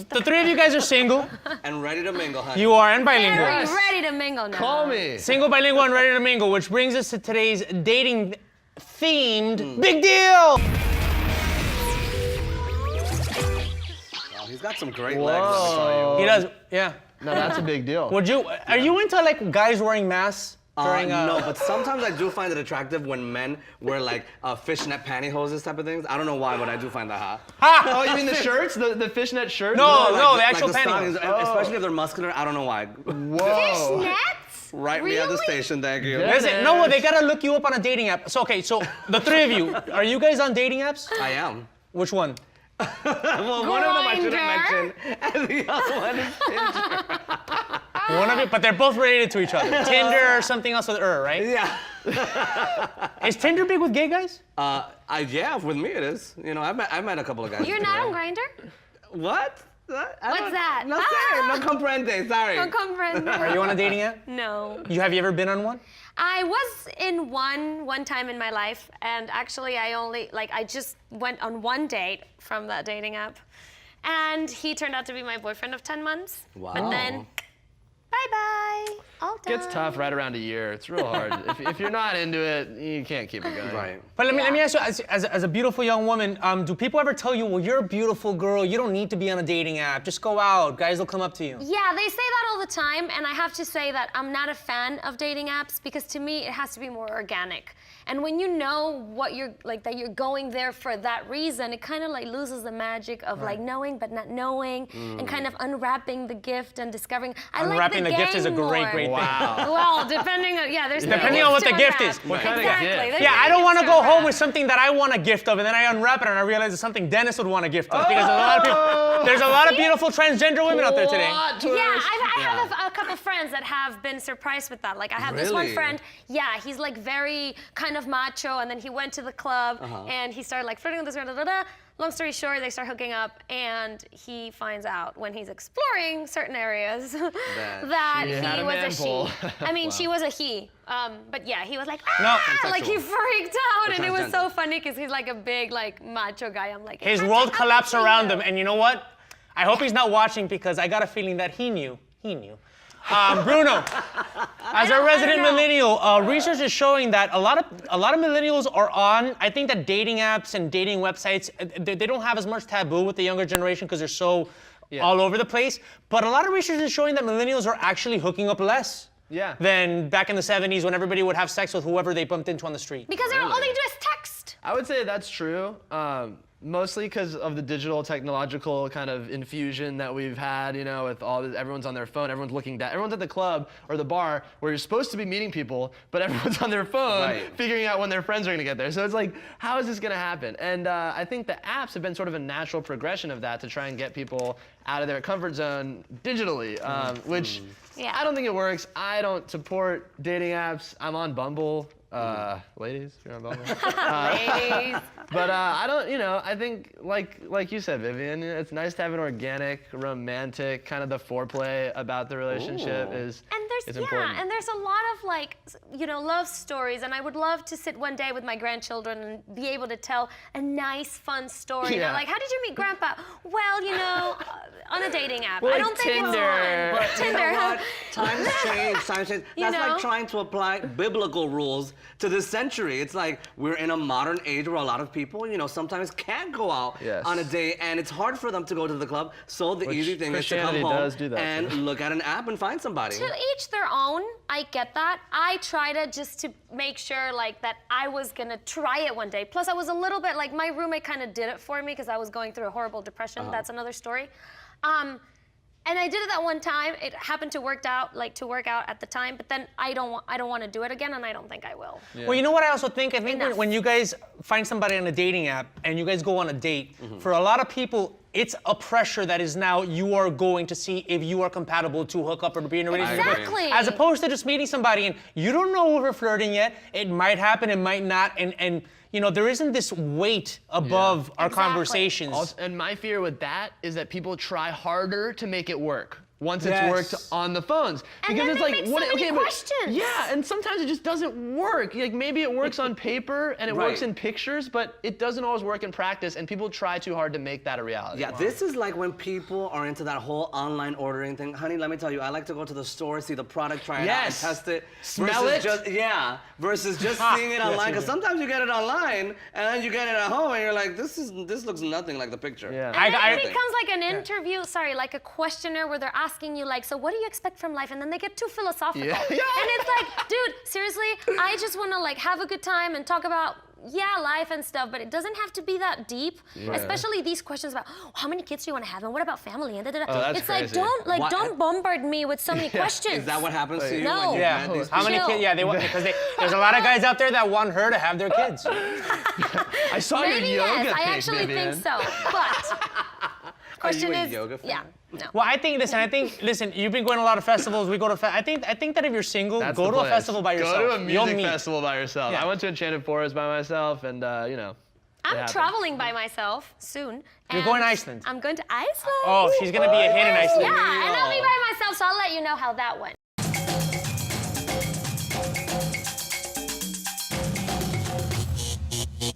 the three of you guys are single. And ready to mingle, honey. You are, and bilingual. Very ready to mingle now. Call me. Single, bilingual, and ready to mingle, which brings us to today's dating-themed Big Deal. Wow, he's got some great legs, let me tell you. He does, yeah. No, that's a big deal. Are you into like guys wearing masks? No, but sometimes I do find it attractive when men wear like fishnet pantyhoses type of things. I don't know why, but I do find that hot. Oh, you mean the shirts? The fishnet shirts? No, the actual like pantyhose. Especially if they're muscular, I don't know why. Whoa. Fishnets? Right me at the station, thank you. Yeah. Listen, no, they gotta look you up on a dating app. So the three of you, are you guys on dating apps? I am. Which one? Well, one of them I shouldn't mention, and the other one is Tinder. One of you, but they're both related to each other. Tinder or something else with right? Yeah. Is Tinder big with gay guys? Yeah, with me it is. You know, I've met a couple of guys. You're not on Grindr? What? What's that? No sé, no comprende, sorry. No comprende. Are you on a dating app? No. Have you ever been on one? I was in one time in my life, and actually I just went on one date from that dating app, and he turned out to be my boyfriend of 10 months. Wow. But then, bye-bye, all done. Gets tough right around a year. It's real hard. if you're not into it, you can't keep it going. Right. But let me ask you, as a beautiful young woman, do people ever tell you, well, you're a beautiful girl, you don't need to be on a dating app, just go out, guys will come up to you? Yeah, they say that all the time, and I have to say that I'm not a fan of dating apps because to me it has to be more organic. And when you know what you're like, that you're going there for that reason, it kind of like loses the magic of like knowing but not knowing, and kind of unwrapping the gift and discovering. Unwrapping the gift is a great thing. Wow. Well, depending on Depending on what the gift is. What kind of Exactly. gift? There's Yeah, I many don't want to gifts go home unwrap. with something that I want a gift of, and then I unwrap it and I realize it's something Dennis would want a gift of. Because there's a lot of beautiful transgender women out there today. Plot twist. Yeah, I have a couple friends that have been surprised with that. Like I have this one Really? friend, yeah, he's like very kind of macho, and then he went to the club and he started like flirting with this girl, Long story short, they start hooking up, and he finds out when he's exploring certain areas that she had he a was man a pull. she. I mean, she was a he. But yeah, he was like, No. like he freaked out, and it was so transgender. funny because he's like a big like macho guy. I'm like, His "It world happened collapsed to around you." him, and you know what? I hope he's not watching because I got a feeling that he knew. Bruno, as a resident know. millennial, research is showing that a lot of millennials are on. I think that dating apps and dating websites they don't have as much taboo with the younger generation because they're so all over the place. But a lot of research is showing that millennials are actually hooking up less. Yeah. Than back in the 70s when everybody would have sex with whoever they bumped into on the street. Because all they do is text. I would say that's true. Mostly because of the digital technological kind of infusion that we've had, you know, with all this, everyone's on their phone, everyone's looking down, everyone's at the club or the bar where you're supposed to be meeting people, but everyone's on their phone figuring out when their friends are gonna get there. So it's like, how is this gonna happen? And I think the apps have been sort of a natural progression of that to try and get people out of their comfort zone digitally, which I don't think it works. I don't support dating apps. I'm on Bumble. Ladies, you're on Bumble. Ladies. But I don't, you know, I think like you said, Vivian, it's nice to have an organic, romantic, kind of the foreplay about the relationship is important. And there's a lot of like, you know, love stories, and I would love to sit one day with my grandchildren and be able to tell a nice, fun story. You know, like, how did you meet Grandpa? Well, you know, on a dating app. Well, I like don't think Tinder. it's fun. You know what? Times change. You That's know? like trying to apply biblical rules to this century. It's like we're in a modern age where a lot of people, you know, sometimes can't go out on a date, and it's hard for them to go to the club. So the easy thing is to come Christianity home does do that, and too. look at an app and find somebody. To each their own. I get that. I try to just to make sure like that I was gonna try it one day. Plus I was a little bit like my roommate kind of did it for me because I was going through a horrible depression. That's another story. And I did it that one time. It happened to work out at the time, but then I don't want to do it again, and I don't think I will. Yeah. Well, you know what I also think? I think Enough. when you guys find somebody on a dating app and you guys go on a date, for a lot of people, it's a pressure that is now you are going to see if you are compatible to hook up or to be in a relationship. Exactly. As opposed to just meeting somebody and you don't know if we're flirting yet. It might happen, it might not, and you know, there isn't this weight above our conversations. Also, and my fear with that is that people try harder to make it work. once it's worked on the phones. And Because then it's they like, make so many questions. Yeah, and sometimes it just doesn't work. Like maybe it works on paper and it works in pictures, but it doesn't always work in practice, and people try too hard to make that a reality. Yeah, this is like when people are into that whole online ordering thing. Honey, let me tell you, I like to go to the store, see the product, try it out, and test it. Smell it. Versus just seeing it online. Because sometimes you get it online, and then you get it at home, and you're like, this looks nothing like the picture. Yeah. And then it becomes like an interview, like a questionnaire where they're asking you like, so what do you expect from life? And then they get too philosophical. Yeah. And it's like, dude, seriously, I just want to like have a good time and talk about life and stuff, but it doesn't have to be that deep. Especially these questions about how many kids do you want to have and what about family and that's it's crazy. like don't bombard me with so many questions. Is that what happens to you No. when you met these How many Chill. kids? Yeah, they want because there's a lot of guys out there that want her to have their kids. I saw Maybe your yoga yes, pic, I actually Vivian. think so. But question a is, yoga fan? no. Well, I think listen, you've been going to a lot of festivals. We go to I think that if you're single, That's go the to a place. festival by yourself. Go to a You'll music meet. festival by yourself. Yeah. I went to Enchanted Forest by myself, and you know. I'm traveling by myself soon. You're going to Iceland. I'm going to Iceland. Oh, she's gonna be a hit in Iceland. Yeah, and I'll be by myself, so I'll let you know how that went.